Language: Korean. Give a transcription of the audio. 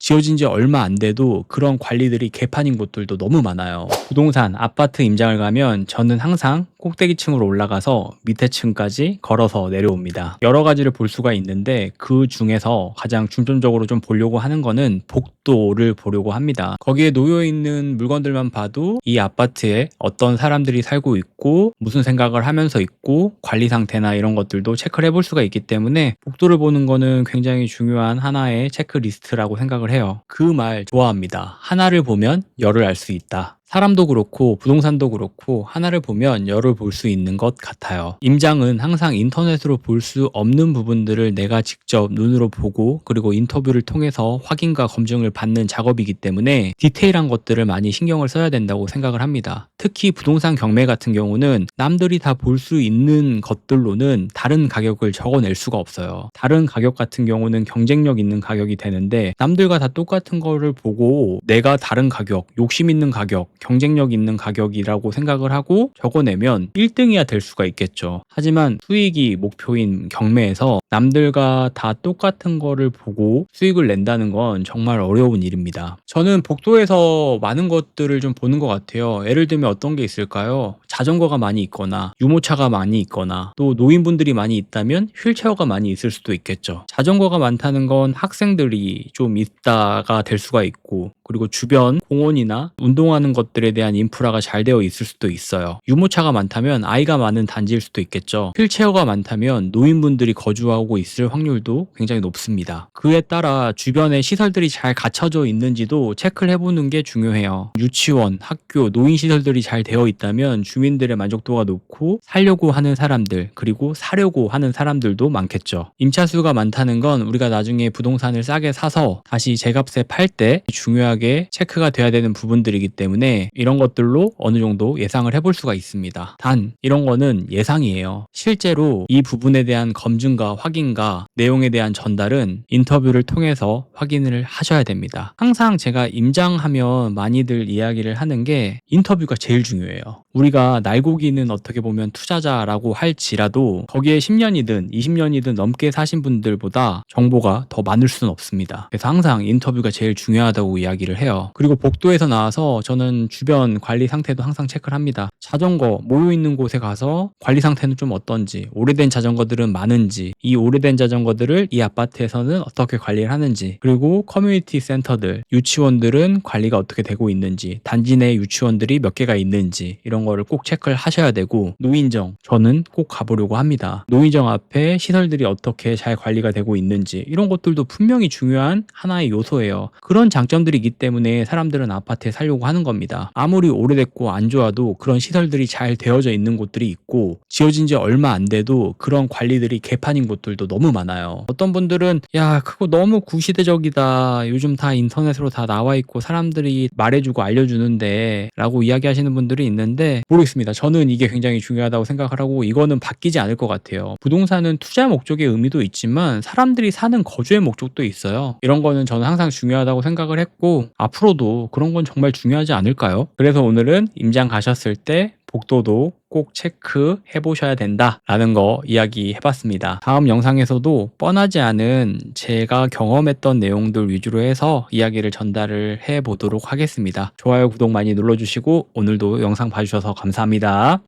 지어진 지 얼마 안 돼도 그런 관리들이 개판인 곳들도 너무 많아요. 부동산, 아파트 임장을 가면 저는 항상 꼭대기층으로 올라가서 밑에 층까지 걸어서 내려옵니다. 여러 가지를 볼 수가 있는데 그 중에서 가장 중점적으로 좀 보려고 하는 거는 복도를 보려고 합니다. 거기에 놓여 있는 물건들만 봐도 이 아파트에 어떤 사람들이 살고 있고 무슨 생각을 하면서 있고 관리 상태나 이런 것들도 체크를 해볼 수가 있기 때문에 복도를 보는 거는 굉장히 중요한 하나의 체크리스트라고 생각을 해요. 그 말 좋아합니다. 하나를 보면 열을 알 수 있다. 사람도 그렇고 부동산도 그렇고 하나를 보면 열을 볼 수 있는 것 같아요. 임장은 항상 인터넷으로 볼 수 없는 부분들을 내가 직접 눈으로 보고 그리고 인터뷰를 통해서 확인과 검증을 받는 작업이기 때문에 디테일한 것들을 많이 신경을 써야 된다고 생각을 합니다. 특히 부동산 경매 같은 경우는 남들이 다 볼 수 있는 것들로는 다른 가격을 적어낼 수가 없어요. 다른 가격 같은 경우는 경쟁력 있는 가격이 되는데 남들과 다 똑같은 거를 보고 내가 다른 가격, 욕심 있는 가격, 경쟁력 있는 가격이라고 생각을 하고 적어내면 1등이야 될 수가 있겠죠. 하지만 수익이 목표인 경매에서 남들과 다 똑같은 거를 보고 수익을 낸다는 건 정말 어려운 일입니다. 저는 복도에서 많은 것들을 좀 보는 것 같아요. 예를 들면 어떤 게 있을까요? 자전거가 많이 있거나 유모차가 많이 있거나 또 노인분들이 많이 있다면 휠체어가 많이 있을 수도 있겠죠. 자전거가 많다는 건 학생들이 좀 있다가 될 수가 있고 그리고 주변 공원이나 운동하는 것들에 대한 인프라가 잘 되어 있을 수도 있어요. 유모차가 많다면 아이가 많은 단지일 수도 있겠죠. 휠체어가 많다면 노인분들이 거주하고 있을 확률도 굉장히 높습니다. 그에 따라 주변에 시설들이 잘 갖춰져 있는지도 체크를 해보는 게 중요해요. 유치원, 학교, 노인시설들이 잘 되어 있다면 주민들의 만족도가 높고 살려고 하는 사람들 그리고 사려고 하는 사람들도 많겠죠. 임차수가 많다는 건 우리가 나중에 부동산을 싸게 사서 다시 제값에 팔 때 중요하게 체크가 돼야 되는 부분들이기 때문에 이런 것들로 어느 정도 예상을 해볼 수가 있습니다. 단 이런 거는 예상이에요. 실제로 이 부분에 대한 검증과 확인과 내용에 대한 전달은 인터뷰를 통해서 확인을 하셔야 됩니다. 항상 제가 임장하면 많이들 이야기를 하는 게 인터뷰가 제일 중요해요. 우리가 날고기는 어떻게 보면 투자자라고 할지라도 거기에 10년이든 20년이든 넘게 사신 분들보다 정보가 더 많을 수는 없습니다. 그래서 항상 인터뷰가 제일 중요하다고 이야기를 해요. 그리고 복도에서 나와서 저는 주변 관리 상태도 항상 체크를 합니다. 자전거 모여있는 곳에 가서 관리 상태는 좀 어떤지, 오래된 자전거들은 많은지, 이 오래된 자전거들을 이 아파트에서는 어떻게 관리를 하는지, 그리고 커뮤니티 센터들, 유치원들은 관리가 어떻게 되고 있는지, 단지 내 유치원들이 몇 개가 있는지 이런 거를 꼭 체크를 하셔야 되고, 노인정 저는 꼭 가보려고 합니다. 노인정 앞에 시설들이 어떻게 잘 관리가 되고 있는지 이런 것들도 분명히 중요한 하나의 요소예요. 그런 장점들이 있기 때문에 사람들은 아파트에 살려고 하는 겁니다. 아무리 오래됐고 안 좋아도 그런 시설들이 잘 되어져 있는 곳들이 있고 지어진 지 얼마 안 돼도 그런 관리들이 개판인 곳들도 너무 많아요. 어떤 분들은 야 그거 너무 구시대적이다, 요즘 다 인터넷으로 다 나와 있고 사람들이 말해주고 알려주는데 라고 이야기하시는 분들이 있는데 모르겠습니다. 저는 이게 굉장히 중요하다고 생각을 하고 이거는 바뀌지 않을 것 같아요. 부동산은 투자 목적의 의미도 있지만 사람들이 사는 거주의 목적도 있어요. 이런 거는 저는 항상 중요하다고 생각을 했고 앞으로도 그런 건 정말 중요하지 않을까요? 그래서 오늘은 임장 가셨을 때 복도도 꼭 체크해 보셔야 된다라는 거 이야기해 봤습니다. 다음 영상에서도 뻔하지 않은 제가 경험했던 내용들 위주로 해서 이야기를 전달을 해 보도록 하겠습니다. 좋아요, 구독 많이 눌러주시고 오늘도 영상 봐주셔서 감사합니다.